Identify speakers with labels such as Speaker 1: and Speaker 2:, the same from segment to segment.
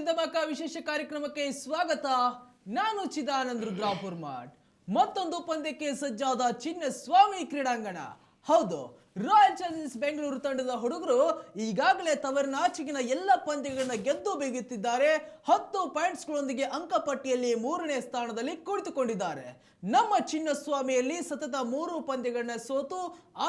Speaker 1: ಧಮಾಕ ವಿಶೇಷ ಕಾರ್ಯಕ್ರಮಕ್ಕೆ ಸ್ವಾಗತ. ನಾನು ಚಿದಾನಂದ್ ರುದ್ರಾಪುರ್ ಮಠ್. ಮತ್ತೊಂದು ಪಂದ್ಯಕ್ಕೆ ಸಜ್ಜಾದ ಚಿನ್ನಸ್ವಾಮಿ ಕ್ರೀಡಾಂಗಣ. ಹೌದು, ರಾಯಲ್ ಚಾಲೆಂಜರ್ಸ್ ಬೆಂಗಳೂರು ತಂಡದ ಹುಡುಗರು ಈಗಾಗಲೇ ತವರಿನಾಚೆಗಿನ ಎಲ್ಲ ಪಂದ್ಯಗಳನ್ನ ಗೆದ್ದು ಬೀಗುತ್ತಿದ್ದಾರೆ. 10 ಪಾಯಿಂಟ್ಸ್ಗಳೊಂದಿಗೆ ಅಂಕಪಟ್ಟಿಯಲ್ಲಿ 3ನೇ ಸ್ಥಾನದಲ್ಲಿ ಕುಳಿತುಕೊಂಡಿದ್ದಾರೆ. ನಮ್ಮ ಚಿನ್ನಸ್ವಾಮಿಯಲ್ಲಿ ಸತತ 3 ಪಂದ್ಯಗಳನ್ನ ಸೋತು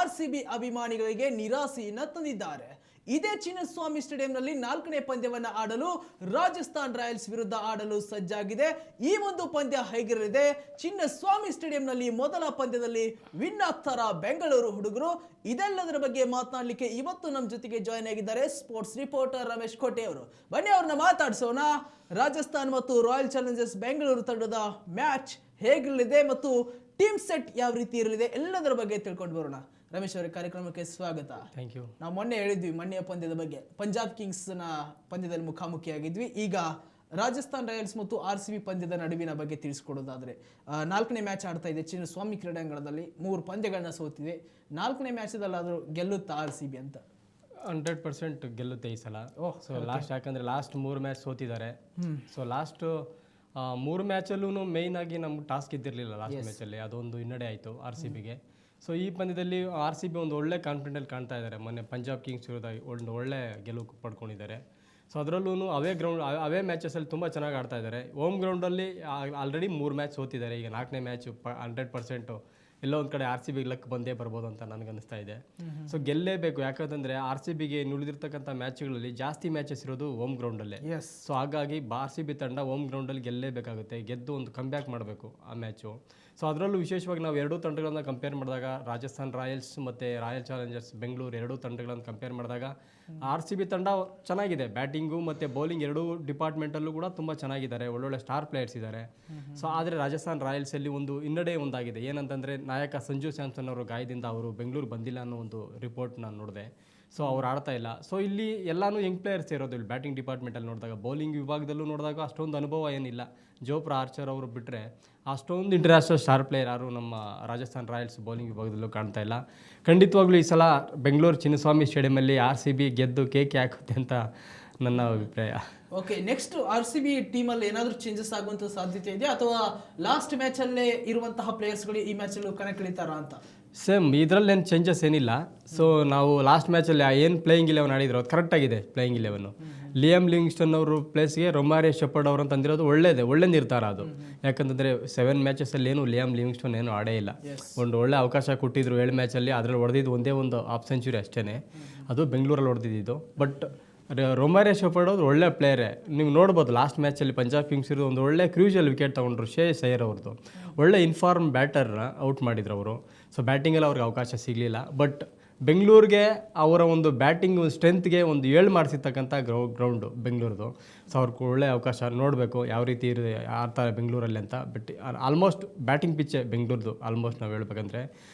Speaker 1: RCB ಅಭಿಮಾನಿಗಳಿಗೆ ನಿರಾಸೆಯನ್ನ ತಂದಿದ್ದಾರೆ. ಇದೇ ಚಿನ್ನಸ್ವಾಮಿ ಸ್ಟೇಡಿಯಂನಲ್ಲಿ 4ನೇ ಪಂದ್ಯವನ್ನ ಆಡಲು ರಾಜಸ್ಥಾನ್ ರಾಯಲ್ಸ್ ವಿರುದ್ಧ ಆಡಲು ಸಜ್ಜಾಗಿದೆ. ಈ ಒಂದು ಪಂದ್ಯ ಹೇಗಿರಲಿದೆ? ಚಿನ್ನಸ್ವಾಮಿ ಸ್ಟೇಡಿಯಂನಲ್ಲಿ ಮೊದಲ ಪಂದ್ಯದಲ್ಲಿ ವಿನ್ ಆಗ್ತಾರಾ ಬೆಂಗಳೂರು ಹುಡುಗರು? ಇದೆಲ್ಲದರ ಬಗ್ಗೆ ಮಾತನಾಡಲಿಕ್ಕೆ ಇವತ್ತು ನಮ್ಮ ಜೊತೆಗೆ ಜಾಯ್ನ್ ಆಗಿದ್ದಾರೆ ಸ್ಪೋರ್ಟ್ಸ್ ರಿಪೋರ್ಟರ್ ರಮೇಶ್ ಕೋಟೆ ಅವರು. ಬನ್ನಿ ಅವ್ರನ್ನ ಮಾತಾಡ್ಸೋಣ. ರಾಜಸ್ಥಾನ್ ಮತ್ತು ರಾಯಲ್ ಚಾಲೆಂಜರ್ಸ್ ಬೆಂಗಳೂರು ತಂಡದ ಮ್ಯಾಚ್ ಹೇಗಿರಲಿದೆ ಮತ್ತು ಟೀಮ್ ಸೆಟ್ ಯಾವ ರೀತಿ ಇರಲಿದೆ ಎಲ್ಲದರ ಬಗ್ಗೆ ತಿಳ್ಕೊಂಡು ಬರೋಣ. ರಮೇಶ್ ಅವರ ಕಾರ್ಯಕ್ರಮಕ್ಕೆ ಸ್ವಾಗತ.
Speaker 2: Thank you.
Speaker 1: ನಾವು ಮೊನ್ನೆ ಹೇಳಿದ್ವಿ ಮೊನ್ನೆಯ ಪಂದ್ಯದ ಬಗ್ಗೆ, ಪಂಜಾಬ್ ಕಿಂಗ್ಸ್ನ ಪಂದ್ಯದಲ್ಲಿ ಮುಖಾಮುಖಿಯಾಗಿದ್ವಿ. ಈಗ ರಾಜಸ್ಥಾನ್ ರಾಯಲ್ಸ್ ಮತ್ತು RCB ಪಂದ್ಯದ ನಡುವಿನ ಬಗ್ಗೆ ತಿಳಿಸ್ಕೊಡೋದಾದ್ರೆ, 4ನೇ ಮ್ಯಾಚ್ ಆಡ್ತಾ ಇದೆ ಚಿನ್ನಸ್ವಾಮಿ ಕ್ರೀಡಾಂಗಣದಲ್ಲಿ. 3 ಪಂದ್ಯಗಳನ್ನ ಸೋತಿದೆ. 4ನೇ ಮ್ಯಾಚದಲ್ಲಾದರೂ ಗೆಲ್ಲುತ್ತಾ RCB ಅಂತ?
Speaker 2: 100% ಗೆಲ್ಲುತ್ತೆ ಈ ಸಲ. ಸೊ ಯಾಕಂದ್ರೆ ಲಾಸ್ಟ್ 3 ಮ್ಯಾಚ್ ಸೋತಿದ್ದಾರೆ. ಸೊ ಲಾಸ್ಟ್ 3 ಮ್ಯಾಚಲ್ಲೂ ಮೇಯ್ನ್ ಆಗಿ ನಮ್ಗೆ ಟಾಸ್ಕ್ ಇದ್ದಿರಲಿಲ್ಲ. ಲಾಸ್ಟ್ ಮ್ಯಾಚಲ್ಲಿ ಅದೊಂದು ಹಿನ್ನಡೆ ಆಯಿತು RCBಗೆ. ಸೊ ಈ ಪಂದ್ಯದಲ್ಲಿ RCB ಒಂದು ಒಳ್ಳೆ ಕಾನ್ಫಿಡೆಂಟಲ್ಲಿ ಕಾಣ್ತಾ ಇದ್ದಾರೆ. ಮೊನ್ನೆ ಪಂಜಾಬ್ ಕಿಂಗ್ಸ್ ವಿರುದ್ಧ ಒಂದು ಒಳ್ಳೆ ಗೆಲುವು ಪಡ್ಕೊಂಡಿದ್ದಾರೆ. ಸೊ ಅದರಲ್ಲೂ ಅವೇ ಮ್ಯಾಚಸಲ್ಲಿ ತುಂಬ ಚೆನ್ನಾಗಿ ಆಡ್ತಾ ಇದ್ದಾರೆ. ಹೋಮ್ ಗ್ರೌಂಡಲ್ಲಿ ಆಲ್ರೆಡಿ 3 ಮ್ಯಾಚ್ ಸೋತಿದ್ದಾರೆ. ಈಗ 4ನೇ ಮ್ಯಾಚ್ 100% ಎಲ್ಲೋ ಒಂದು ಕಡೆ RCB ಲಕ್ ಬಂದೇ ಬರ್ಬೋದು ಅಂತ ನನಗನ್ನಿಸ್ತಾ ಇದೆ. ಸೊ ಗೆಲ್ಲೇಬೇಕು, ಯಾಕಂತಂದರೆ RCBಗೆ ಉಳಿದಿರ್ತಕ್ಕಂಥ ಮ್ಯಾಚ್ಗಳಲ್ಲಿ ಜಾಸ್ತಿ ಮ್ಯಾಚಸ್ ಇರೋದು ಹೋಮ್ ಗ್ರೌಂಡಲ್ಲೇ. ಸೊ ಹಾಗಾಗಿ RCB ತಂಡ ಹೋಮ್ ಗ್ರೌಂಡಲ್ಲಿ ಗೆಲ್ಲೇಬೇಕಾಗುತ್ತೆ. ಗೆದ್ದು ಒಂದು ಕಂಬ್ಯಾಕ್ ಮಾಡಬೇಕು ಆ ಮ್ಯಾಚು. ಸೊ ಅದರಲ್ಲೂ ವಿಶೇಷವಾಗಿ ನಾವು 2 ತಂಡಗಳನ್ನ ಕಂಪೇರ್ ಮಾಡಿದಾಗ, ರಾಜಸ್ಥಾನ್ ರಾಯಲ್ಸ್ ಮತ್ತು ರಾಯಲ್ ಚಾಲೆಂಜರ್ಸ್ ಬೆಂಗಳೂರು 2 ತಂಡಗಳನ್ನು ಕಂಪೇರ್ ಮಾಡಿದಾಗ RCB ತಂಡ ಚೆನ್ನಾಗಿದೆ. ಬ್ಯಾಟಿಂಗು ಮತ್ತು ಬೌಲಿಂಗ್ 2 ಡಿಪಾರ್ಟ್ಮೆಂಟಲ್ಲೂ ಕೂಡ ತುಂಬ ಚೆನ್ನಾಗಿದ್ದಾರೆ. ಒಳ್ಳೊಳ್ಳೆ ಸ್ಟಾರ್ ಪ್ಲೇಯರ್ಸ್ ಇದ್ದಾರೆ. ಸೊ ಆದರೆ ರಾಜಸ್ಥಾನ್ ರಾಯಲ್ಸಲ್ಲಿ ಒಂದು ಹಿನ್ನಡೆ ಒಂದಾಗಿದೆ. ಏನಂತಂದರೆ ನಾಯಕ ಸಂಜು ಸ್ಯಾಮ್ಸನ್ ಅವರು ಗಾಯದಿಂದ ಅವರು ಬೆಂಗಳೂರು ಬಂದಿಲ್ಲ ಅನ್ನೋ ಒಂದು ರಿಪೋರ್ಟ್ ನಾನು ನೋಡಿದೆ. ಸೊ ಅವ್ರು ಆಡ್ತಾ ಇಲ್ಲ. ಸೊ ಇಲ್ಲಿ ಎಲ್ಲನೂ ಯಂಗ್ ಪ್ಲೇಯರ್ಸ್ ಇರೋದು. ಇಲ್ಲಿ ಬ್ಯಾಟಿಂಗ್ ಡಿಪಾರ್ಟ್ಮೆಂಟಲ್ಲಿ ನೋಡಿದಾಗ, ಬೌಲಿಂಗ್ ವಿಭಾಗದಲ್ಲೂ ನೋಡಿದಾಗ ಅಷ್ಟೊಂದು ಅನುಭವ ಏನಿಲ್ಲ. ಜೋಫ್ರಾ ಆರ್ಚರ್ ಅವರು ಬಿಟ್ಟರೆ ಅಷ್ಟೊಂದು ಇಂಟರ್ನ್ಯಾಷನಲ್ ಸ್ಟಾರ್ ಪ್ಲೇಯರ್ ಯಾರು ನಮ್ಮ ರಾಜಸ್ಥಾನ್ ರಾಯಲ್ಸ್ ಬೌಲಿಂಗ್ ವಿಭಾಗದಲ್ಲೂ ಕಾಣ್ತಾ ಇಲ್ಲ. ಖಂಡಿತವಾಗ್ಲೂ ಈ ಸಲ ಬೆಂಗಳೂರು ಚಿನ್ನಸ್ವಾಮಿ ಸ್ಟೇಡಿಯಮಲ್ಲಿ RCB ಗೆದ್ದು ಕೇಕೆ ಹಾಕುತ್ತೆ ಅಂತ ನನ್ನ ಅಭಿಪ್ರಾಯ.
Speaker 1: ಓಕೆ, ನೆಕ್ಸ್ಟ್ RCB ಟೀಮಲ್ಲಿ ಏನಾದರೂ ಚೇಂಜಸ್ ಆಗುವಂಥ ಸಾಧ್ಯತೆ ಇದೆಯಾ, ಅಥವಾ ಲಾಸ್ಟ್ ಮ್ಯಾಚಲ್ಲೇ ಇರುವಂತಹ ಪ್ಲೇಯರ್ಸ್ಗಳು ಈ ಮ್ಯಾಚಲ್ಲೂ ಕಣಕ್ಕಿಳಿತಾರಾ ಅಂತ?
Speaker 2: ಸೇಮ್ ಇದರಲ್ಲೇನು ಚೇಂಜಸ್ ಏನಿಲ್ಲ. ಸೊ ನಾವು ಲಾಸ್ಟ್ ಮ್ಯಾಚಲ್ಲಿ ಏನು ಪ್ಲೇಯಿಂಗ್ 11 ಆಡಿದ್ರು ಅದು ಕರೆಕ್ಟಾಗಿದೆ. ಪ್ಲೇಯಿಂಗ್ 11 ಲಿಯಮ್ ಲಿವಿಂಗ್ಸ್ಟನ್ ಅವರು ಪ್ಲೇಸ್ಗೆ ರೊಮಾರಿ ಶೆಪರ್ಡ್ ಅವರು ಅಂತ ಅಂದಿರೋದು ಒಳ್ಳೆ ನಿರ್ಧಾರ ಅದು. ಯಾಕಂತಂದರೆ 7 ಮ್ಯಾಚಸಲ್ಲಿ ಏನು ಲಿಯಮ್ ಲಿವಿಂಗ್ಸ್ಟನ್ ಏನು ಆಡೇ ಇಲ್ಲ. ಒಂದು ಒಳ್ಳೆ ಅವಕಾಶ ಕೊಟ್ಟಿದ್ರು 7 ಮ್ಯಾಚಲ್ಲಿ. ಅದರಲ್ಲಿ ಹೊಡೆದಿದ್ದು ಒಂದೇ ಒಂದು ಹಾಫ್ ಸೆಂಚುರಿ ಅಷ್ಟೇ, ಅದು ಬೆಂಗಳೂರಲ್ಲಿ ಹೊಡೆದಿದ್ದು. ಬಟ್ ರೊಮಾರಿ ಶೆಪರ್ಡ್ ಅವರು ಒಳ್ಳೆ ಪ್ಲೇಯರೇ. ನೀವು ನೋಡ್ಬೋದು ಲಾಸ್ಟ್ ಮ್ಯಾಚಲ್ಲಿ ಪಂಜಾಬ್ ಕಿಂಗ್ಸ್ ಇರೋದು ಒಂದು ಒಳ್ಳೆ ಕ್ರೂಷಿಯಲ್ ವಿಕೆಟ್ ತೊಗೊಂಡ್ರು. ಶ್ರೇಯಸ್ ಅಯ್ಯರ್ ಅವ್ರದ್ದು ಒಳ್ಳೆ ಇನ್ಫಾರ್ಮ್ ಬ್ಯಾಟರ್ನ ಔಟ್ ಮಾಡಿದ್ರು ಅವರು. ಸೊ ಬ್ಯಾಟಿಂಗಲ್ಲಿ ಅವ್ರಿಗೆ ಅವಕಾಶ ಸಿಗಲಿಲ್ಲ. ಬಟ್ ಬೆಂಗಳೂರಿಗೆ ಅವರ ಒಂದು ಬ್ಯಾಟಿಂಗ್ ಸ್ಟ್ರೆಂತ್ಗೆ ಒಂದು 7 ಮಾಡಿಸಿರ್ತಕ್ಕಂಥ ಗ್ರೌಂಡು ಬೆಂಗಳೂರದು. ಸೊ ಅವ್ರಿಗೆ ಒಳ್ಳೆ ಅವಕಾಶ ನೋಡಬೇಕು ಯಾವ ರೀತಿ ಆಡ್ತಾರೆ ಬೆಂಗಳೂರಲ್ಲಿ ಅಂತ. ಬಟ್ ಆಲ್ಮೋಸ್ಟ್ ಬ್ಯಾಟಿಂಗ್ ಪಿಚ್ಚೇ ಬೆಂಗಳೂರದು ಆಲ್ಮೋಸ್ಟ್ ನಾವು ಹೇಳ್ಬೇಕಂದ್ರೆ.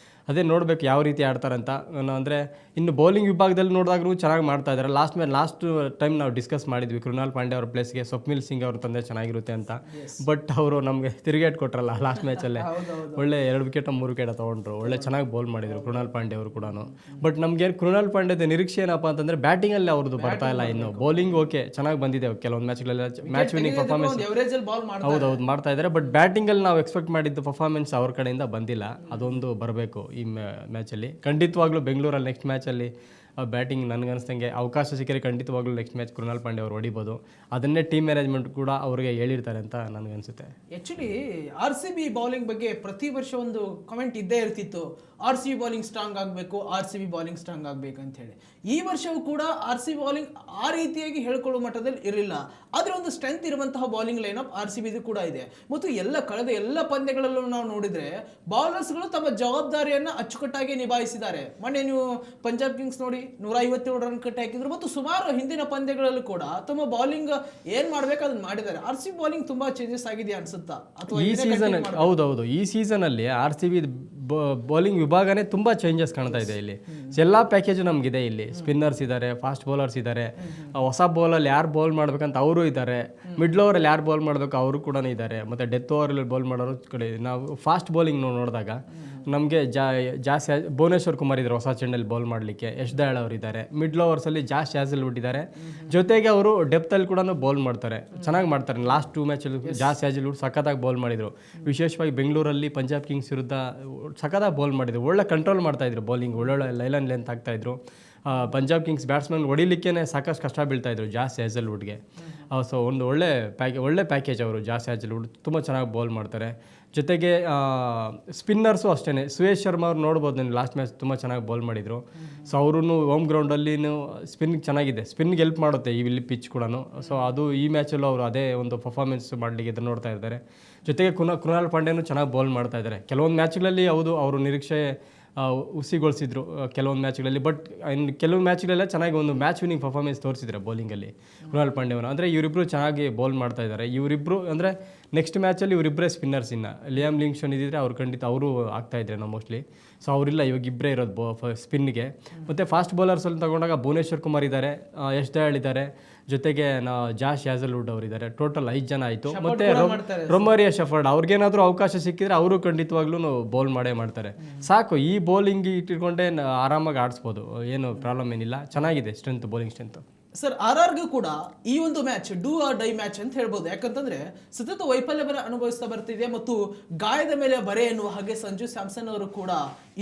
Speaker 2: ಅದೇ ನೋಡಬೇಕು ಯಾವ ರೀತಿ ಆಡ್ತಾರಂತ. ಅಂದರೆ ಇನ್ನು ಬೌಲಿಂಗ್ ವಿಭಾಗದಲ್ಲಿ ನೋಡಿದಾಗೂ ಚೆನ್ನಾಗಿ ಮಾಡ್ತಾ ಇದ್ದಾರೆ. ಲಾಸ್ಟ್ ಟೈಮ್ ನಾವು ಡಿಸ್ಕಸ್ ಮಾಡಿದ್ವಿ ಕೃಣಾಲ್ ಪಾಂಡೆ ಅವ್ರ ಪ್ಲೇಸ್ಗೆ ಸ್ವಪ್ನಿಲ್ ಸಿಂಗ್ ಅವ್ರ ತಂದೆ ಚೆನ್ನಾಗಿರುತ್ತೆ ಅಂತ. ಬಟ್ ಅವರು ನಮಗೆ ತಿರುಗೇಟ್ ಕೊಟ್ರಲ್ಲ ಲಾಸ್ಟ್ ಮ್ಯಾಚಲ್ಲೇ. ಒಳ್ಳೆ 2 ವಿಕೆಟ್ 3 ವಿಕೆಟ್ ತೊಗೊಂಡ್ರು. ಒಳ್ಳೆ ಚೆನ್ನಾಗಿ ಬೌಲ್ ಮಾಡಿದರು ಕೃಣಾಲ್ ಪಾಂಡೆ ಅವರು ಕೂಡ. ಬಟ್ ನಮಗೆ ಕೃಣಾಲ್ ಪಾಂಡೆದ ನಿರೀಕ್ಷೆ ಏನಪ್ಪ ಅಂತಂದರೆ ಬ್ಯಾಟಿಂಗಲ್ಲಿ ಅವ್ರದ್ದು ಬರ್ತಾ ಇಲ್ಲ. ಇನ್ನು ಬೌಲಿಂಗ್ ಓಕೆ ಚೆನ್ನಾಗಿ ಬಂದಿದೆ ಕೆಲವೊಂದು ಮ್ಯಾಚ್ಗಳೆಲ್ಲ, ಮ್ಯಾಚ್ ವಿನ್ನಿಂಗ್ ಪರ್ಫಾರ್ಮೆನ್ಸ್ ಹೌದು ಮಾಡ್ತಾ ಇದ್ದಾರೆ. ಬಟ್ ಬ್ಯಾಟಿಂಗಲ್ಲಿ ನಾವು ಎಕ್ಸ್ಪೆಕ್ಟ್ ಮಾಡಿದ್ದು ಪರ್ಫಾರ್ಮೆನ್ಸ್ ಅವ್ರ ಕಡೆಯಿಂದ ಬಂದಿಲ್ಲ. ಅದೊಂದು ಬರಬೇಕು ಈ ಮ್ಯಾಚಲ್ಲಿ. ಖಂಡಿತವಾಗ್ಲೂ ಬೆಂಗಳೂರಲ್ಲಿ ನೆಕ್ಸ್ಟ್ ಮ್ಯಾಚಲ್ಲಿ ಬ್ಯಾಟಿಂಗ್ ನನಗನ್ನಿಸ್ದಂಗೆ ಅವಕಾಶ ಸಿಕ್ಕರೆ ಖಂಡಿತವಾಗ್ಲೂ ನೆಕ್ಸ್ಟ್ ಮ್ಯಾಚ್ ಕೃಣಾಲ್ ಪಾಂಡೆ ಅವರು ಹೊಡಿಬೋದು. ಅದನ್ನೇ ಟೀಮ್ ಮ್ಯಾನೇಜ್ಮೆಂಟ್ ಕೂಡ ಅವ್ರಿಗೆ ಹೇಳಿರ್ತಾರೆ ಅಂತ ನನಗನ್ಸುತ್ತೆ.
Speaker 1: ಆ್ಯಕ್ಚುಲಿ RCB ಬೌಲಿಂಗ್ ಬಗ್ಗೆ ಪ್ರತಿ ವರ್ಷ ಒಂದು ಕಮೆಂಟ್ ಇದ್ದೇ ಇರ್ತಿತ್ತು, RCB ಬೌಲಿಂಗ್ ಸ್ಟ್ರಾಂಗ್ ಆಗಬೇಕು, RCB ಬೌಲಿಂಗ್ ಸ್ಟ್ರಾಂಗ್ ಆಗಬೇಕು ಅಂತ ಹೇಳಿ. ಈ ವರ್ಷವೂ ಕೂಡ RCB ಬೌಲಿಂಗ್ ಆ ರೀತಿಯಾಗಿ ಹೇಳ್ಕೊಳ್ಳೋ ಮಟ್ಟದಲ್ಲಿ ಇರಲಿಲ್ಲ. ಆದರೆ ಒಂದು ಸ್ಟ್ರೆಂತ್ ಇರುವಂತಹ ಬೌಲಿಂಗ್ ಲೈನಪ್ RCBದು ಕೂಡ ಇದೆ. ಮತ್ತು ಕಳೆದ ಎಲ್ಲ ಪಂದ್ಯಗಳಲ್ಲೂ ನಾವು ನೋಡಿದರೆ ಬೌಲರ್ಸ್ಗಳು ತಮ್ಮ ಜವಾಬ್ದಾರಿಯನ್ನು ಅಚ್ಚುಕಟ್ಟಾಗಿ ನಿಭಾಯಿಸಿದ್ದಾರೆ. ಮೊನ್ನೆ ನೀವು ಪಂಜಾಬ್ ಕಿಂಗ್ಸ್ ನೋಡಿ 157 ರನ್ ಕಟ್ಟಿ ಹಾಕಿದ್ರು. ಮತ್ತು ಸುಮಾರು ಹಿಂದಿನ ಪಂದ್ಯಗಳಲ್ಲೂ ಕೂಡ ತಮ್ಮ ಬೌಲಿಂಗ್ ಏನ್ ಮಾಡ್ಬೇಕು ಅದನ್ನ ಮಾಡಿದ್ದಾರೆ. RCB ಬೌಲಿಂಗ್ ತುಂಬಾ ಚೇಂಜಸ್ ಆಗಿದೆ ಅನ್ಸುತ್ತಾ? ಅಥವಾ
Speaker 2: ಈ ಸೀಸನ್ ಹೌದೌದು, ಈ ಸೀಸನ್ ಅಲ್ಲಿ RCB ಬೌಲಿಂಗ್ ವಿಭಾಗನೇ ತುಂಬಾ ಚೇಂಜಸ್ ಕಾಣ್ತಾ ಇದೆ. ಇಲ್ಲಿ ಎಲ್ಲ ಪ್ಯಾಕೇಜ್ ನಮಗಿದೆ. ಇಲ್ಲಿ ಸ್ಪಿನ್ನರ್ಸ್ ಇದ್ದಾರೆ, ಫಾಸ್ಟ್ ಬೌಲರ್ಸ್ ಇದ್ದಾರೆ, ಹೊಸ ಬೌಲಲ್ಲಿ ಯಾರು ಬೌಲ್ ಮಾಡ್ಬೇಕಂತ ಅವರು ಇದ್ದಾರೆ, ಮಿಡ್ಲ್ ಓವರಲ್ಲಿ ಯಾರು ಬೌಲ್ ಮಾಡಬೇಕು ಅವರು ಕೂಡ ಇದ್ದಾರೆ, ಮತ್ತು ಡೆತ್ ಓವರಲ್ಲಿ ಬೌಲ್ ಮಾಡೋರು ಕಡೆ. ನಾವು ಫಾಸ್ಟ್ ಬೌಲಿಂಗ್ ನೋಡಿದಾಗ ನಮಗೆ ಜಾಸ್ತಿ ಭುವನೇಶ್ವರ್ ಕುಮಾರ್ ಇದ್ದಾರೆ ಹೊಸ ಚೆಂಡಲ್ಲಿ ಬೌಲ್ ಮಾಡಲಿಕ್ಕೆ, ಯಶ್ ದಯಾಳ್ ಅವರು ಇದ್ದಾರೆ. ಮಿಡ್ಲ್ ಓವರ್ಸಲ್ಲಿ ಜಾಸ್ ಹ್ಯಾಸಲ್ವುಡ್ ಇದ್ದಾರೆ. ಜೊತೆಗೆ ಅವರು ಡೆಪ್ತಲ್ಲಿ ಕೂಡ ಬೌಲ್ ಮಾಡ್ತಾರೆ, ಚೆನ್ನಾಗಿ ಮಾಡ್ತಾರೆ. ಲಾಸ್ಟ್ 2 ಮ್ಯಾಚಲ್ಲಿ ಜಾಸ್ ಹ್ಯಾಸಲ್ವುಡ್ ಸಖತ್ತಾಗಿ ಬೌಲ್ ಮಾಡಿದರು. ವಿಶೇಷವಾಗಿ ಬೆಂಗಳೂರಲ್ಲಿ ಪಂಜಾಬ್ ಕಿಂಗ್ಸ್ ವಿರುದ್ಧ ಸಖತ್ತಾಗಿ ಬೌಲ್ ಮಾಡಿದರು. ಒಳ್ಳೆ ಕಂಟ್ರೋಲ್ ಮಾಡ್ತಾಯಿದ್ರು ಬೌಲಿಂಗ್, ಒಳ್ಳೊಳ್ಳೆ ಲೈಲನ್ ಲೆಂತ್ ಆಗ್ತಾಯಿದ್ರು. ಪಂಜಾಬ್ ಕಿಂಗ್ಸ್ ಬ್ಯಾಟ್ಸ್ಮನ್ ಹೊಡಿಲಿಕ್ಕೇ ಸಾಕಷ್ಟು ಕಷ್ಟ ಬೀಳ್ತಾಯಿದ್ರು ಜಾಸ್ ಹ್ಯಾಸಲ್ವುಡ್ಗೆ. ಸೊ ಒಂದು ಒಳ್ಳೆ ಪ್ಯಾಕೇಜ್ ಅವರು. ಜಾಸ್ ಹ್ಯಾಸಲ್ವುಡ್ ತುಂಬ ಚೆನ್ನಾಗಿ ಬೌಲ್ ಮಾಡ್ತಾರೆ. ಜೊತೆಗೆ ಸ್ಪಿನ್ನರ್ಸು ಅಷ್ಟೇ. ಸುಯೇಶ್ ಶರ್ಮಾ ಅವ್ರು ನೋಡ್ಬೋದು, ನಾನು ಲಾಸ್ಟ್ ಮ್ಯಾಚ್ ತುಂಬ ಚೆನ್ನಾಗಿ ಬೌಲ್ ಮಾಡಿದರು. ಸೊ ಅವರು ಹೋಮ್ ಗ್ರೌಂಡಲ್ಲಿ ಸ್ಪಿನ್ಗೆ ಚೆನ್ನಾಗಿದೆ, ಸ್ಪಿನ್ಗೆ ಹೆಲ್ಪ್ ಮಾಡುತ್ತೆ ಇಲ್ಲಿ ಪಿಚ್ ಕೂಡ. ಸೊ ಅದು ಈ ಮ್ಯಾಚಲ್ಲೂ ಅವರು ಅದೇ ಒಂದು ಪರ್ಫಾರ್ಮೆನ್ಸ್ ಮಾಡಲಿಕ್ಕೆ ಇದನ್ನು ನೋಡ್ತಾ ಇದ್ದಾರೆ. ಜೊತೆಗೆ ಕೃಣಾಲ್ ಪಾಂಡ್ಯನೂ ಚೆನ್ನಾಗಿ ಬೌಲ್ ಮಾಡ್ತಾ ಇದ್ದಾರೆ. ಕೆಲವೊಂದು ಮ್ಯಾಚ್ಗಳಲ್ಲಿ ಹೌದು ಅವರು ನಿರೀಕ್ಷೆ ಹುಸಿಗೊಳಿಸಿದ್ರು ಕೆಲವೊಂದು ಮ್ಯಾಚ್ಗಳಲ್ಲಿ, ಬಟ್ ಇನ್ನು ಕೆಲವು ಮ್ಯಾಚ್ಗಳೆಲ್ಲ ಚೆನ್ನಾಗಿ ಒಂದು ಮ್ಯಾಚ್ ವಿನಿಂಗ್ ಪರ್ಫಾರ್ಮೆನ್ಸ್ ತೋರಿಸಿದ್ದಾರೆ ಬೌಲಿಂಗಲ್ಲಿ ಕೃಣಾಲ್ ಪಾಂಡ್ಯವರು. ಅಂದರೆ ಇವರಿಬ್ಬರು ಚೆನ್ನಾಗಿ ಬೌಲ್ ಮಾಡ್ತಾ ಇದ್ದಾರೆ. ಇವರಿಬ್ಬರು ಅಂದರೆ ನೆಕ್ಸ್ಟ್ ಮ್ಯಾಚಲ್ಲಿ ಇವರಿಬ್ಬರೇ ಸ್ಪಿನ್ನರ್ಸ್. ಇನ್ನು ಲಿಯಾಮ್ ಲಿಂಗ್ಸ್ಟನ್ ಇದ್ದಿದ್ರೆ ಅವ್ರು ಖಂಡಿತ ಅವರು ಆಗ್ತಾಯಿದ್ರೆ ನಾವು ಮೋಸ್ಟ್ಲಿ. ಸೊ ಅವರಿಲ್ಲ, ಇವಾಗ ಇಬ್ಬರೇ ಇರೋದು ಸ್ಪಿನ್ಗೆ. ಮತ್ತು ಫಾಸ್ಟ್ ಬೌಲರ್ಸಲ್ಲಿ ತಗೊಂಡಾಗ ಭುವನೇಶ್ವರ್ ಕುಮಾರ್ ಇದ್ದಾರೆ, ಯಶ್ ದಯಾಳ್ ಇದ್ದಾರೆ, ಜೊತೆಗೆ ಜಾಸ್ ಹ್ಯಾಸಲ್ವುಡ್ ಅವರಿದ್ದಾರೆ. ಟೋಟಲ್ 5 ಜನ ಆಯಿತು. ಮತ್ತು ರೊಮಾರಿಯಾ ಶೆಫರ್ಡ್ ಅವ್ರಿಗೇನಾದರೂ ಅವಕಾಶ ಸಿಕ್ಕಿದ್ರೆ ಅವರು ಖಂಡಿತವಾಗ್ಲೂ ಬೌಲ್ ಮಾಡೇ ಮಾಡ್ತಾರೆ. ಸಾಕು, ಈ ಬೌಲಿಂಗ್ ಇಟ್ಕೊಂಡೇ ಆರಾಮಾಗಿ ಆಡಿಸ್ಬೋದು, ಏನು ಪ್ರಾಬ್ಲಮ್ ಏನಿಲ್ಲ. ಚೆನ್ನಾಗಿದೆ ಸ್ಟ್ರೆಂತ್, ಬೌಲಿಂಗ್ ಸ್ಟ್ರೆಂತ್.
Speaker 1: ಸರ್, RRಗೂ ಕೂಡ ಈ ಒಂದು match do or die match ಅಂತ ಹೇಳ್ಬೋದು. ಯಾಕಂತಂದ್ರೆ ಸತತ ವೈಫಲ್ಯವನ್ನು ಅನುಭವಿಸ್ತಾ ಬರ್ತಿದೆ ಮತ್ತು ಗಾಯದ ಮೇಲೆ ಬರೆ ಎನ್ನುವ ಹಾಗೆ ಸಂಜು ಸ್ಯಾಮ್ಸನ್ ಅವರು ಕೂಡ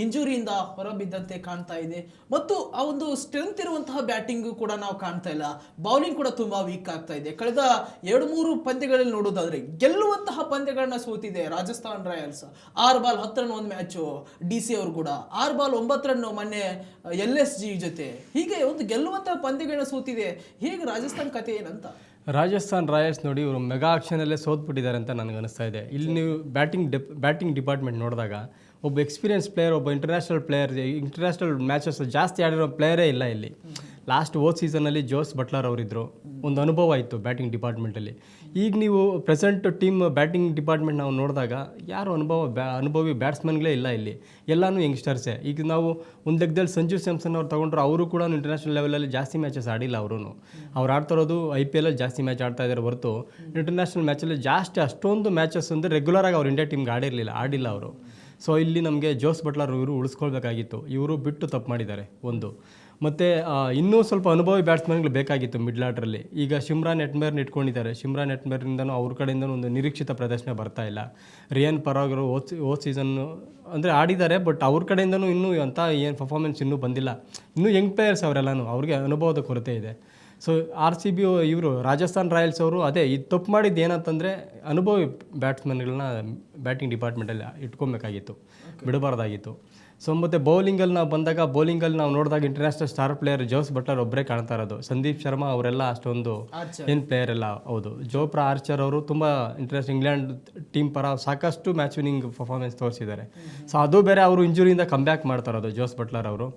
Speaker 1: ಇಂಜುರಿಯಿಂದ ಹೊರಬಿದ್ದಂತೆ ಕಾಣ್ತಾ ಇದೆ. ಮತ್ತು ಆ ಒಂದು ಸ್ಟ್ರೆಂತ್ ಇರುವಂತಹ ಬ್ಯಾಟಿಂಗ್ ಕೂಡ ನಾವು ಕಾಣ್ತಾ ಇಲ್ಲ. ಬೌಲಿಂಗ್ ಕೂಡ ತುಂಬಾ ವೀಕ್ ಆಗ್ತಾ ಇದೆ. ಕಳೆದ 2-3 ಪಂದ್ಯಗಳಲ್ಲಿ ನೋಡೋದಾದ್ರೆ ಗೆಲ್ಲುವಂತಹ ಪಂದ್ಯಗಳನ್ನ ಸೋತಿದೆ ರಾಜಸ್ಥಾನ್ ರಾಯಲ್ಸ್. 6 ಬಾಲ್ 10 ರನ್ ಒಂದು ಮ್ಯಾಚು DC ಅವರು ಕೂಡ, 6 ಬಾಲ್ 9 ರನ್ ಮೊನ್ನೆ LSG ಜೊತೆ. ಹೀಗೆ ಒಂದು ಗೆಲ್ಲುವಂತಹ ಪಂದ್ಯಗಳನ್ನ ಸೋತಿದೆ. ಹೇಗೆ ರಾಜಸ್ಥಾನ್ ಕಥೆ ಏನಂತ?
Speaker 2: ರಾಜಸ್ಥಾನ್ ರಾಯಲ್ಸ್ ನೋಡಿ, ಇವರು ಮೆಗಾ ಆಕ್ಷನಲ್ಲೇ ಸೋತ್ಬಿಟ್ಟಿದ್ದಾರೆ ಅಂತ ನನಗೆ ಅನಿಸ್ತಾ ಇದೆ. ಇಲ್ಲಿ ನೀವು ಬ್ಯಾಟಿಂಗ್ ಡಿಪಾರ್ಟ್ಮೆಂಟ್ ನೋಡಿದಾಗ ಒಬ್ಬ ಎಕ್ಸ್ಪೀರಿಯನ್ಸ್ ಪ್ಲೇಯರ್, ಒಬ್ಬ ಇಂಟರ್ನ್ಯಾಷನಲ್ ಮ್ಯಾಚಸ್ ಜಾಸ್ತಿ ಆಡಿರೋ ಪ್ಲೇಯರೇ ಇಲ್ಲ ಇಲ್ಲಿ. ಲಾಸ್ಟ್ ಸೀಸನಲ್ಲಿ ಜೋಸ್ ಬಟ್ಲರ್ ಅವರಿದ್ದರು, ಒಂದು ಅನುಭವ ಇತ್ತು ಬ್ಯಾಟಿಂಗ್ ಡಿಪಾರ್ಟ್ಮೆಂಟಲ್ಲಿ. ಈಗ ನೀವು ಪ್ರೆಸೆಂಟ್ ಟೀಮ್ ಬ್ಯಾಟಿಂಗ್ ಡಿಪಾರ್ಟ್ಮೆಂಟ್ ನಾವು ನೋಡಿದಾಗ ಯಾರು ಅನುಭವಿ ಬ್ಯಾಟ್ಸ್ಮನ್ಗಳೇ ಇಲ್ಲ ಇಲ್ಲಿ, ಎಲ್ಲನೂ ಯಂಗ್ಸ್ಟರ್ಸೇ. ಈಗ ನಾವು ಒಂದು ಲೆಕ್ಕದಲ್ಲಿ ಸಂಜು ಸ್ಯಾಮ್ಸನ್ ಅವ್ರು ತೊಗೊಂಡ್ರು, ಅವರು ಕೂಡ ಇಂಟರ್ನ್ಯಾಷನಲ್ ಲೆವೆಲಲ್ಲಿ ಜಾಸ್ತಿ ಮ್ಯಾಚಸ್ ಆಡಿಲ್ಲ. ಅವ್ರು ಆಡ್ತಿರೋದು IPL ಜಾಸ್ತಿ ಮ್ಯಾಚ್ ಆಡ್ತಾ ಇದ್ದಾರೆ ಹೊರತು ಇಂಟರ್ನ್ಯಾಷನಲ್ ಮ್ಯಾಚಲ್ಲಿ ಜಾಸ್ತಿ ಅಷ್ಟೊಂದು ಮ್ಯಾಚಸ್ ಅಂದರೆ ರೆಗ್ಯುಲರಾಗಿ ಅವ್ರು ಇಂಡಿಯಾ ಟೀಮ್ಗೆ ಆಡಿಲ್ಲ ಅವರು. ಸೊ ಇಲ್ಲಿ ನಮಗೆ ಜೋಸ್ ಬಟ್ಲರ್ ಇವರು ಉಳಿಸ್ಕೊಳ್ಬೇಕಾಗಿತ್ತು, ಇವರು ಬಿಟ್ಟು ತಪ್ಪು ಮಾಡಿದ್ದಾರೆ ಒಂದು. ಮತ್ತು ಇನ್ನೂ ಸ್ವಲ್ಪ ಅನುಭವಿ ಬ್ಯಾಟ್ಸ್ಮನ್ಗಳು ಬೇಕಾಗಿತ್ತು ಮಿಡ್ಲ್ ಆರ್ಡ್ರಲ್ಲಿ. ಈಗ ಶಿಮ್ರಾನ್ ಹೆಟ್ಮೇರ್ನ ಇಟ್ಕೊಂಡಿದ್ದಾರೆ. ಶಿಮ್ರಾನ್ ಹೆಟ್ಮೇರ್ನಿಂದನೂ ಅವ್ರ ಕಡೆಯಿಂದನೂ ಒಂದು ನಿರೀಕ್ಷಿತ ಪ್ರದರ್ಶನ ಬರ್ತಾ ಇಲ್ಲ. ರಿಯಾನ್ ಪರಾಗರು ಹೋದ ಸೀಸನ್ನು ಅಂದರೆ ಆಡಿದ್ದಾರೆ, ಬಟ್ ಅವ್ರ ಕಡೆಯಿಂದನೂ ಇನ್ನೂ ಅಂಥ ಏನು ಪರ್ಫಾರ್ಮೆನ್ಸ್ ಇನ್ನೂ ಬಂದಿಲ್ಲ. ಇನ್ನೂ ಯಂಗ್ ಪ್ಲೇಯರ್ಸ್ ಅವರೆಲ್ಲನೂ, ಅವ್ರಿಗೆ ಅನುಭವದ ಕೊರತೆ ಇದೆ. ಸೊ RCB ಇವರು ರಾಜಸ್ಥಾನ್ ರಾಯಲ್ಸ್ ಅವರು ಅದೇ ಇದು ತಪ್ಪು ಮಾಡಿದ್ದು ಏನಂತಂದರೆ ಅನುಭವಿ ಬ್ಯಾಟ್ಸ್ಮನ್ಗಳನ್ನ ಬ್ಯಾಟಿಂಗ್ ಡಿಪಾರ್ಟ್ಮೆಂಟಲ್ಲಿ ಇಟ್ಕೊಬೇಕಾಗಿತ್ತು, ಬಿಡಬಾರ್ದಾಗಿತ್ತು. ಸೊ ಮತ್ತು ಬೌಲಿಂಗಲ್ಲಿ ನಾವು ಬಂದಾಗ, ಬೌಲಿಂಗಲ್ಲಿ ನಾವು ನೋಡಿದಾಗ international star player Jos Buttler ಒಬ್ಬರೇ ಕಾಣ್ತಾ ಇರೋದು. ಸಂದೀಪ್ ಶರ್ಮಾ ಅವರೆಲ್ಲ ಅಷ್ಟೊಂದು ಏನು ಪ್ಲೇಯರ್ ಎಲ್ಲ. ಹೌದು, ಜೋಫ್ರಾ ಆರ್ಚರ್ ಅವರು ತುಂಬ ಇಂಗ್ಲೆಂಡ್ ಟೀಮ್ ಪರ ಸಾಕಷ್ಟು ಮ್ಯಾಚ್ ವಿನಿಂಗ್ ಪರ್ಫಾರ್ಮೆನ್ಸ್ ತೋರಿಸಿದ್ದಾರೆ. ಸೊ ಅದು ಬೇರೆ, ಅವರು ಇಂಜುರಿಯಿಂದ ಕಮ್ಬ್ಯಾಕ್ ಮಾಡ್ತಾ ಇರೋದು ಜೋಸ್ ಬಟ್ಲರ್ ಅವರು.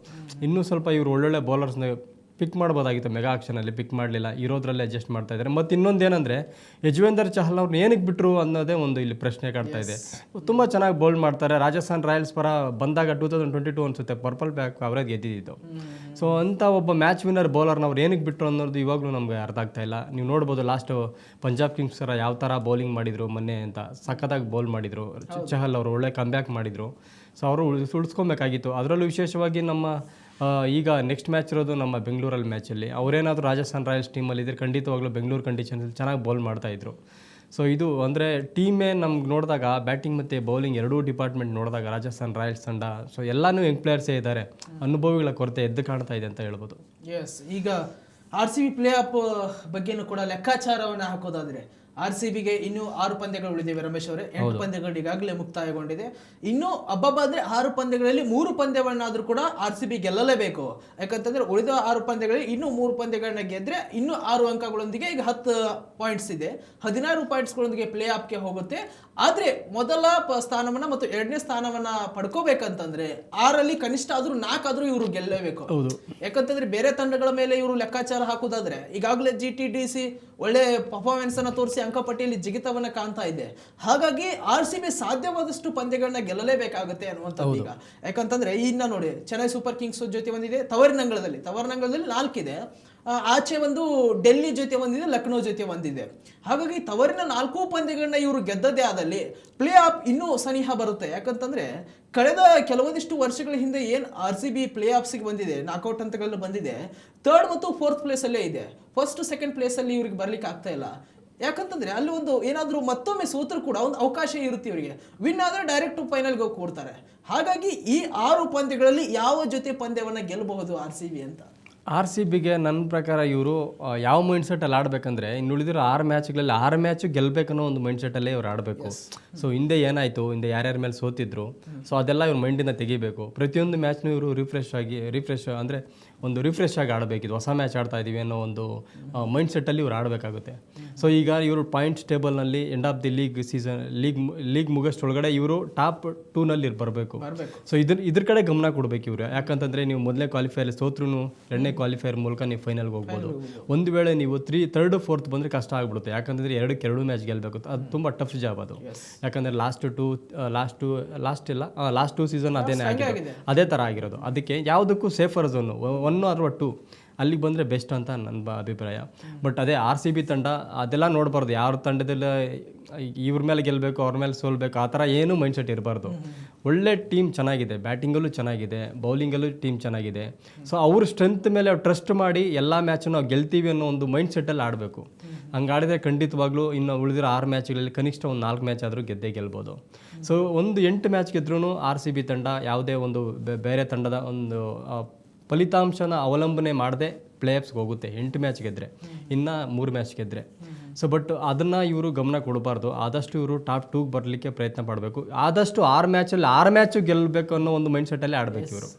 Speaker 2: ಇನ್ನೂ ಸ್ವಲ್ಪ ಇವರು ಒಳ್ಳೊಳ್ಳೆ ಬೌಲರ್ಸ್ನ ಪಿಕ್ ಮಾಡ್ಬೋದಾಗಿತ್ತು, ಮೆಗಾ ಆಕ್ಷನಲ್ಲಿ ಪಿಕ್ ಮಾಡಲಿಲ್ಲ, ಇರೋದ್ರಲ್ಲೇ ಅಡ್ಜಸ್ಟ್ ಮಾಡ್ತಾ ಇದ್ದಾರೆ. ಮತ್ತು ಇನ್ನೊಂದು ಏನಂದರೆ ಯಜುವೇಂದರ್ ಚಹಲ್ ಅವ್ರನ್ನ ಏನಕ್ಕೆ ಬಿಟ್ಟರು ಅನ್ನೋದೇ ಒಂದು ಇಲ್ಲಿ ಪ್ರಶ್ನೆ ಕಾಡ್ತಾ ಇದೆ. ತುಂಬ ಚೆನ್ನಾಗಿ ಬೌಲ್ ಮಾಡ್ತಾರೆ. ರಾಜಸ್ಥಾನ್ ರಾಯಲ್ಸ್ ಪರ ಬಂದಾಗ 2022 ಅನಿಸುತ್ತೆ ಪರ್ಪಲ್ ಬ್ಯಾಕ್ ಅವರೇ ಗೆದ್ದಿದ್ದು. ಸೊ ಅಂಥ ಒಬ್ಬ ಮ್ಯಾಚ್ ವಿನ್ನರ್ ಬೌಲರ್ನ ಅವ್ರು ಏನಕ್ಕೆ ಬಿಟ್ಟರು ಅನ್ನೋದು ಇವಾಗಲೂ ನಮಗೆ ಅರ್ಥ ಆಗ್ತಾ ಇಲ್ಲ. ನೀವು ನೋಡ್ಬೋದು ಲಾಸ್ಟು ಪಂಜಾಬ್ ಕಿಂಗ್ಸ್ ಥರ ಯಾವ ಥರ ಬೌಲಿಂಗ್ ಮಾಡಿದರು ಮೊನ್ನೆ ಅಂತ, ಸಖತ್ತಾಗಿ ಬೌಲ್ ಮಾಡಿದರು. ಚಹಲ್ ಅವರು ಒಳ್ಳೆ ಕಮ್ಬ್ಯಾಕ್ ಮಾಡಿದರು. ಸೊ ಅವರು ಉಳಿಸ್ಕೊಬೇಕಾಗಿತ್ತು. ಅದರಲ್ಲೂ ವಿಶೇಷವಾಗಿ ನಮ್ಮ ಈಗ ನೆಕ್ಸ್ಟ್ ಮ್ಯಾಚ್ ಇರೋದು ನಮ್ಮ ಬೆಂಗಳೂರಲ್ಲಿ ಮ್ಯಾಚಲ್ಲಿ ಅವರೇನಾದರೂ ರಾಜಸ್ಥಾನ್ ರಾಯಲ್ಸ್ ಟೀಮಲ್ಲಿ ಇದ್ದರೆ ಖಂಡಿತವಾಗ್ಲೂ ಬೆಂಗಳೂರು ಕಂಡೀಷನ್ಸಲ್ಲಿ ಚೆನ್ನಾಗಿ ಬೌಲ್ ಮಾಡ್ತಾಯಿದ್ರು. ಸೊ ಇದು ಅಂದರೆ ಟೀಮೇ ನಮ್ಗೆ ನೋಡಿದಾಗ ಬ್ಯಾಟಿಂಗ್ ಮತ್ತು ಬೌಲಿಂಗ್ ಎರಡೂ ಡಿಪಾರ್ಟ್ಮೆಂಟ್ ನೋಡಿದಾಗ ರಾಜಸ್ಥಾನ್ ರಾಯಲ್ಸ್ ತಂಡ ಸೊ ಎಲ್ಲನೂ ಯಂಗ್ ಪ್ಲೇಯರ್ಸೇ ಇದ್ದಾರೆ. ಅನುಭವಿಗಳ ಕೊರತೆ ಎದ್ದು ಕಾಣ್ತಾ ಇದೆ ಅಂತ ಹೇಳ್ಬೋದು.
Speaker 1: ಎಸ್, ಈಗ RCB ಪ್ಲೇ ಆಫ್ ಬಗ್ಗೆನೂ ಕೂಡ ಲೆಕ್ಕಾಚಾರವನ್ನು ಹಾಕೋದಾದರೆ RCBಗೆ ಇನ್ನೂ 6 ಪಂದ್ಯಗಳು ಉಳಿದಿವೆ ರಮೇಶ್ ಅವರೇ. 8 ಪಂದ್ಯಗಳು ಈಗಾಗಲೇ ಮುಕ್ತಾಯಗೊಂಡಿದೆ. ಇನ್ನೂ ಅಂದ್ರೆ 6 ಪಂದ್ಯಗಳಲ್ಲಿ 3 ಪಂದ್ಯವನ್ನಾದರೂ ಕೂಡ RCB ಗೆಲ್ಲಲೇಬೇಕು. ಯಾಕಂತಂದ್ರೆ ಉಳಿದ 6 ಪಂದ್ಯಗಳಲ್ಲಿ ಇನ್ನೂ 3 ಪಂದ್ಯಗಳನ್ನ ಗೆದ್ರೆ ಇನ್ನೂ 6 ಅಂಕಗಳೊಂದಿಗೆ ಈಗ 10 ಪಾಯಿಂಟ್ಸ್ ಇದೆ. 16 ಪಾಯಿಂಟ್ಸ್ಗಳೊಂದಿಗೆ ಪ್ಲೇ ಆಫ್ಗೆ ಹೋಗುತ್ತೆ. ಆದ್ರೆ ಮೊದಲ ಸ್ಥಾನವನ್ನ ಮತ್ತು 2ನೇ ಸ್ಥಾನವನ್ನ ಪಡ್ಕೋಬೇಕಂತಂದ್ರೆ 6ರಲ್ಲಿ ಕನಿಷ್ಠ ಆದ್ರೂ 4 ಆದ್ರೂ ಇವರು ಗೆಲ್ಲಲೇಬೇಕು. ಯಾಕಂತಂದ್ರೆ ಬೇರೆ ತಂಡಗಳ ಮೇಲೆ ಇವರು ಲೆಕ್ಕಾಚಾರ ಹಾಕುದಾದ್ರೆ ಈಗಾಗಲೇ GTDC ಒಳ್ಳೆ ಪರ್ಫಾರ್ಮೆನ್ಸ್ ಅನ್ನ ತೋರಿಸಿ ಅಂಕಪಟ್ಟಿಯಲ್ಲಿ ಜಿಗಿತವನ್ನ ಕಾಣ್ತಾ ಇದೆ. ಹಾಗಾಗಿ RCB ಸಾಧ್ಯವಾದಷ್ಟು ಪಂದ್ಯಗಳನ್ನ ಗೆಲ್ಲಲೇಬೇಕಾಗುತ್ತೆ ಅನ್ನುವಂಥದ್ದು. ಈಗ ಯಾಕಂತಂದ್ರೆ ಇನ್ನ ನೋಡಿ ಚೆನ್ನೈ ಸೂಪರ್ ಕಿಂಗ್ಸ್ ಜೊತೆ ಬಂದಿದೆ, ತವರಿನಂಗಳದಲ್ಲಿ 4 ಇದೆ. ಆಚೆ ಒಂದು ಡೆಲ್ಲಿ ಜೊತೆ ಒಂದಿದೆ, ಲಕ್ನೋ ಜೊತೆ ಒಂದಿದೆ. ಹಾಗಾಗಿ ತವರಿನ 4 ಪಂದ್ಯಗಳನ್ನ ಇವರು ಗೆದ್ದದೇ ಆದಲ್ಲಿ ಪ್ಲೇ ಆಫ್ ಇನ್ನೂ ಸನಿಹ ಬರುತ್ತೆ. ಯಾಕಂತಂದ್ರೆ ಕಳೆದ ಕೆಲವೊಂದಿಷ್ಟು ವರ್ಷಗಳ ಹಿಂದೆ ಏನು RCB ಪ್ಲೇ ಆಫ್ಸ್ಗೆ ಬಂದಿದೆ, ನಾಕೌಟ್ ಹಂತಗಳಲ್ಲಿ ಬಂದಿದೆ, 3rd ಮತ್ತು 4th ಪ್ಲೇಸ್ ಅಲ್ಲೇ ಇದೆ. 1st 2nd ಪ್ಲೇಸ್ ಅಲ್ಲಿ ಇವ್ರಿಗೆ ಬರ್ಲಿಕ್ಕೆ ಆಗ್ತಾ ಇಲ್ಲ. ಯಾಕಂತಂದ್ರೆ ಅಲ್ಲಿ ಒಂದು ಏನಾದರೂ ಮತ್ತೊಮ್ಮೆ ಸೋತರು ಕೂಡ ಒಂದು ಅವಕಾಶ ಇರುತ್ತೆ ಇವರಿಗೆ. ವಿನ್ ಆದರೆ ಡೈರೆಕ್ಟ್ ಫೈನಲ್ಗೆ ಹೋಗಿ ಕೊಡ್ತಾರೆ. ಹಾಗಾಗಿ ಈ 6 ಪಂದ್ಯಗಳಲ್ಲಿ ಯಾವ ಜೊತೆ ಪಂದ್ಯವನ್ನ ಗೆಲ್ಲಬಹುದು RCB ಅಂತ?
Speaker 2: RCBಗೆ ನನ್ನ ಪ್ರಕಾರ ಇವರು ಯಾವ ಮೈಂಡ್ ಸೆಟ್ಟಲ್ಲಿ ಆಡಬೇಕಂದ್ರೆ ಇನ್ನು ಉಳಿದಿರೋ 6 ಮ್ಯಾಚ್ಗಳಲ್ಲಿ 6 ಮ್ಯಾಚು ಗೆಲ್ಲಬೇಕನ್ನೋ ಒಂದು ಮೈಂಡ್ ಸೆಟ್ಟಲ್ಲೇ ಇವ್ರು ಆಡಬೇಕು. ಸೊ ಹಿಂದೆ ಏನಾಯಿತು, ಹಿಂದೆ ಯಾರ್ಯಾರ ಮೇಲೆ ಸೋತಿದ್ರು, ಸೊ ಅದೆಲ್ಲ ಇವ್ರ ಮೈಂಡಿಂದ ತೆಗಿಬೇಕು. ಪ್ರತಿಯೊಂದು ಮ್ಯಾಚ್ನೂ ಇವರು ರಿಫ್ರೆಶ್ ಆಗಿ ಆಡಬೇಕಿದ್ದು. ಹೊಸ ಮ್ಯಾಚ್ ಆಡ್ತಾ ಇದ್ದೀವಿ ಅನ್ನೋ ಒಂದು ಮೈಂಡ್ ಸೆಟ್ಟಲ್ಲಿ ಇವ್ರು ಆಡಬೇಕಾಗುತ್ತೆ. ಸೊ ಈಗ ಇವರು ಪಾಯಿಂಟ್ಸ್ ಟೇಬಲ್ನಲ್ಲಿ ಎಂಡ್ ಆಫ್ ದಿ ಲೀಗ್ ಮುಗಿಸೋಳಗಡೆ ಇವರು ಟಾಪ್ 2ನಲ್ಲಿ ಬರಬೇಕು. ಸೊ ಇದ್ರ ಕಡೆ ಗಮನ ಕೊಡಬೇಕು ಇವರು. ಯಾಕಂತಂದರೆ ನೀವು ಮೊದಲನೇ ಕ್ವಾಲಿಫೈಯಲ್ಲಿ ಸೋತ್ರೂ 2ನೇ ಕ್ವಾಲಿಫೈಯರ್ ಮೂಲಕ ನೀವು ಫೈನಲ್ಗೆ ಹೋಗ್ಬೋದು. ಒಂದು ವೇಳೆ ನೀವು 3rd 4th ಬಂದರೆ ಕಷ್ಟ ಆಗ್ಬಿಡುತ್ತೆ. ಯಾಕಂತಂದರೆ 2 ಮ್ಯಾಚ್ ಗೆಲ್ಲಬೇಕು, ಅದು ತುಂಬ ಟಫ್ ಜಾಬ್ ಅದು. ಯಾಕಂದರೆ ಲಾಸ್ಟ್ 2 ಸೀಸನ್ ಅದೇ ಥರ ಆಗಿರೋದು. ಅದಕ್ಕೆ ಯಾವುದಕ್ಕೂ ಸೇಫರ್ ಝೋನು 1 ಅಥವಾ 2 ಅಲ್ಲಿಗೆ ಬಂದರೆ ಬೆಸ್ಟ್ ಅಂತ ನನ್ನ ಅಭಿಪ್ರಾಯ. ಬಟ್ ಅದೇ RCB ತಂಡ ಅದೆಲ್ಲ ನೋಡಬಾರ್ದು. ಯಾರ ತಂಡದಲ್ಲಿ ಇವ್ರ ಮೇಲೆ ಗೆಲ್ಲಬೇಕು, ಅವ್ರ ಮೇಲೆ ಸೋಲ್ಬೇಕು, ಆ ಥರ ಏನೂ ಮೈಂಡ್ಸೆಟ್ ಇರಬಾರ್ದು. ಒಳ್ಳೆ ಟೀಮ್ ಚೆನ್ನಾಗಿದೆ, ಬ್ಯಾಟಿಂಗಲ್ಲೂ ಚೆನ್ನಾಗಿದೆ, ಬೌಲಿಂಗಲ್ಲೂ ಟೀಮ್ ಚೆನ್ನಾಗಿದೆ. ಸೊ ಅವ್ರ ಸ್ಟ್ರೆಂತ್ ಮೇಲೆ ಅವ್ರು ಟ್ರಸ್ಟ್ ಮಾಡಿ ಎಲ್ಲ ಮ್ಯಾಚನ್ನು ನಾವು ಗೆಲ್ತೀವಿ ಅನ್ನೋ ಒಂದು ಮೈಂಡ್ ಸೆಟ್ಟಲ್ಲಿ ಆಡಬೇಕು. ಹಂಗೆ ಆಡಿದ್ರೆ ಖಂಡಿತವಾಗ್ಲೂ ಇನ್ನು ಉಳಿದಿರೋ 6 ಮ್ಯಾಚ್ಗಳಲ್ಲಿ ಕನಿಷ್ಠ ಒಂದು 4 ಮ್ಯಾಚ್ ಆದರೂ ಗೆಲ್ಬೋದು. ಸೊ ಒಂದು 8 ಮ್ಯಾಚ್ ಗೆದ್ರೂ RCB ತಂಡ ಯಾವುದೇ ಒಂದು ಬೇರೆ ತಂಡದ ಒಂದು ಫಲಿತಾಂಶನ ಅವಲಂಬನೆ ಮಾಡದೆ ಪ್ಲೇ ಆಫ್ಸ್ಗೆ ಹೋಗುತ್ತೆ 8 ಮ್ಯಾಚ್ ಗೆದ್ದರೆ, ಇನ್ನು 3 ಮ್ಯಾಚ್ ಗೆದ್ದರೆ. ಸೊ ಬಟ್ ಅದನ್ನು ಇವರು ಗಮನ ಕೊಡಬಾರ್ದು. ಆದಷ್ಟು ಇವರು ಟಾಪ್ 2ಗೆ ಬರಲಿಕ್ಕೆ ಪ್ರಯತ್ನ ಪಡಬೇಕು. ಆದಷ್ಟು 6 ಮ್ಯಾಚಲ್ಲಿ 6 ಮ್ಯಾಚು ಗೆಲ್ಲಬೇಕು ಅನ್ನೋ ಒಂದು ಮೈಂಡ್ ಸೆಟ್ಟಲ್ಲಿ ಆಡಬೇಕು ಇವರು.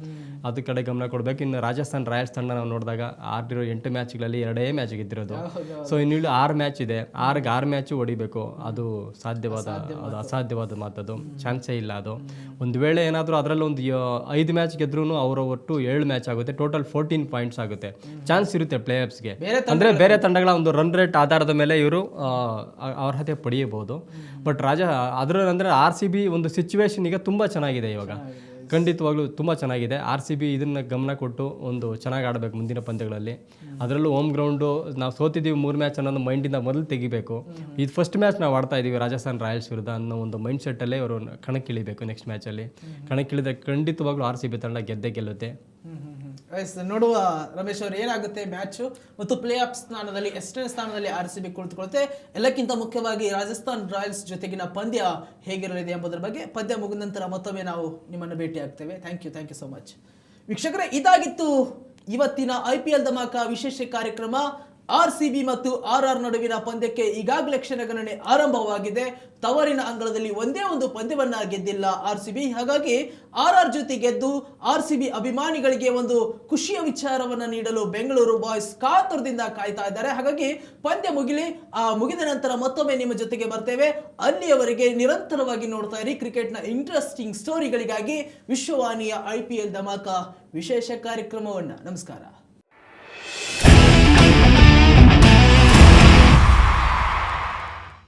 Speaker 2: ಅದ್ರ ಕಡೆ ಗಮನ ಕೊಡಬೇಕು. ಇನ್ನು ರಾಜಸ್ಥಾನ್ ರಾಯಲ್ಸ್ ತಂಡ ನಾವು ನೋಡಿದಾಗ ಆಡಿರೋ 8 ಮ್ಯಾಚ್ಗಳಲ್ಲಿ 2 ಮ್ಯಾಚ್ ಗೆದ್ದಿರೋದು. ಸೊ ಇನ್ನು 6 ಮ್ಯಾಚ್ ಇದೆ, 6 ಮ್ಯಾಚು ಹೊಡಿಬೇಕು. ಅದು ಅದು ಅಸಾಧ್ಯವಾದ ಮಾತದು, ಚಾನ್ಸೇ ಇಲ್ಲ ಅದು. ಒಂದು ವೇಳೆ ಏನಾದರೂ ಅದರಲ್ಲಿ ಒಂದು 5 ಮ್ಯಾಚ್ ಗೆದ್ರೂ ಅವರ ಒಟ್ಟು 7 ಮ್ಯಾಚ್ ಆಗುತ್ತೆ, ಟೋಟಲ್ 14 ಪಾಯಿಂಟ್ಸ್ ಆಗುತ್ತೆ. ಚಾನ್ಸ್ ಇರುತ್ತೆ ಪ್ಲೇ ಆಫ್ಸ್ಗೆ. ಅಂದರೆ ಬೇರೆ ತಂಡಗಳ ಒಂದು ರನ್ ರೇಟ್ ಆಧಾರದ ಮೇಲೆ ಇವರು ಅರ್ಹತೆ ಪಡೆಯಬಹುದು. ಬಟ್ ಅದರಂದರೆ RCB ಒಂದು ಸಿಚುವೇಶನ್ ಈಗ ತುಂಬ ಚೆನ್ನಾಗಿದೆ ಇವಾಗ, ಖಂಡಿತವಾಗ್ಲೂ ತುಂಬ ಚೆನ್ನಾಗಿದೆ. RCB ಇದನ್ನು ಗಮನ ಕೊಟ್ಟು ಒಂದು ಚೆನ್ನಾಗಿ ಆಡಬೇಕು ಮುಂದಿನ ಪಂದ್ಯಗಳಲ್ಲಿ. ಅದರಲ್ಲೂ ಹೋಮ್ ಗ್ರೌಂಡು ನಾವು ಸೋತಿದ್ದೀವಿ 3 ಮ್ಯಾಚ್ ಅನ್ನೋದು ಮೈಂಡಿಂದ ಮೊದಲು ತೆಗಿಬೇಕು. ಇದು ಫಸ್ಟ್ ಮ್ಯಾಚ್ ನಾವು ಆಡ್ತಾ ಇದ್ದೀವಿ ರಾಜಸ್ಥಾನ್ ರಾಯಲ್ಸ್ ವಿರುದ್ಧ ಅನ್ನೋ ಒಂದು ಮೈಂಡ್ ಸೆಟ್ಟಲ್ಲೇ ಅವರು ಕಣಕ್ಕಿಳಿಬೇಕು. ನೆಕ್ಸ್ಟ್ ಮ್ಯಾಚಲ್ಲಿ ಕಣಕ್ಕಿಳಿದ್ರೆ ಖಂಡಿತವಾಗ್ಲೂ RCB ತಂಡ ಗೆಲ್ಲುತ್ತೆ.
Speaker 1: ನೋಡುವ ರಮೇಶ್ ಅವರು, ಏನಾಗುತ್ತೆ ಮ್ಯಾಚು ಮತ್ತು ಪ್ಲೇ ಆಫ್ ಸ್ಥಾನದಲ್ಲಿ ಎಷ್ಟನೇ ಸ್ಥಾನದಲ್ಲಿ RCB ಕುಳಿತುಕೊಳ್ಳುತ್ತೆ. ಎಲ್ಲಕ್ಕಿಂತ ಮುಖ್ಯವಾಗಿ ರಾಜಸ್ಥಾನ್ ರಾಯಲ್ಸ್ ಜೊತೆಗಿನ ಪಂದ್ಯ ಹೇಗಿರಲಿದೆ ಎಂಬುದರ ಬಗ್ಗೆ ಪಂದ್ಯ ಮುಗಿದ ನಂತರ ಮತ್ತೊಮ್ಮೆ ನಾವು ನಿಮ್ಮನ್ನು ಭೇಟಿ ಆಗ್ತೇವೆ. Thank you so much. ವೀಕ್ಷಕರೇ, ಇದಾಗಿತ್ತು ಇವತ್ತಿನ IPL ಧಮಾಕ ವಿಶೇಷ ಕಾರ್ಯಕ್ರಮ. RCB ಮತ್ತು RR ನಡುವಿನ ಪಂದ್ಯಕ್ಕೆ ಈಗಾಗಲೇ ಕ್ಷಣಗಣನೆ ಆರಂಭವಾಗಿದೆ. ತವರಿನ ಅಂಗಳದಲ್ಲಿ ಒಂದೇ ಒಂದು ಪಂದ್ಯವನ್ನ ಗೆದ್ದಿಲ್ಲ RCB. ಹಾಗಾಗಿ RR ಜೊತೆ ಗೆದ್ದು RCB ಅಭಿಮಾನಿಗಳಿಗೆ ಒಂದು ಖುಷಿಯ ವಿಚಾರವನ್ನ ನೀಡಲು ಬೆಂಗಳೂರು ಬಾಯ್ಸ್ ಕಾತುರದಿಂದ ಕಾಯ್ತಾ ಇದ್ದಾರೆ. ಹಾಗಾಗಿ ಪಂದ್ಯ ಮುಗಿದ ನಂತರ ಮತ್ತೊಮ್ಮೆ ನಿಮ್ಮ ಜೊತೆಗೆ ಬರ್ತೇವೆ. ಅಲ್ಲಿಯವರೆಗೆ ನಿರಂತರವಾಗಿ ನೋಡ್ತಾ ಇರಿ ಕ್ರಿಕೆಟ್ನ ಇಂಟ್ರೆಸ್ಟಿಂಗ್ ಸ್ಟೋರಿಗಳಿಗಾಗಿ ವಿಶ್ವವಾಣಿಯ IPL ಧಮಾಕ ವಿಶೇಷ ಕಾರ್ಯಕ್ರಮವನ್ನ. ನಮಸ್ಕಾರ.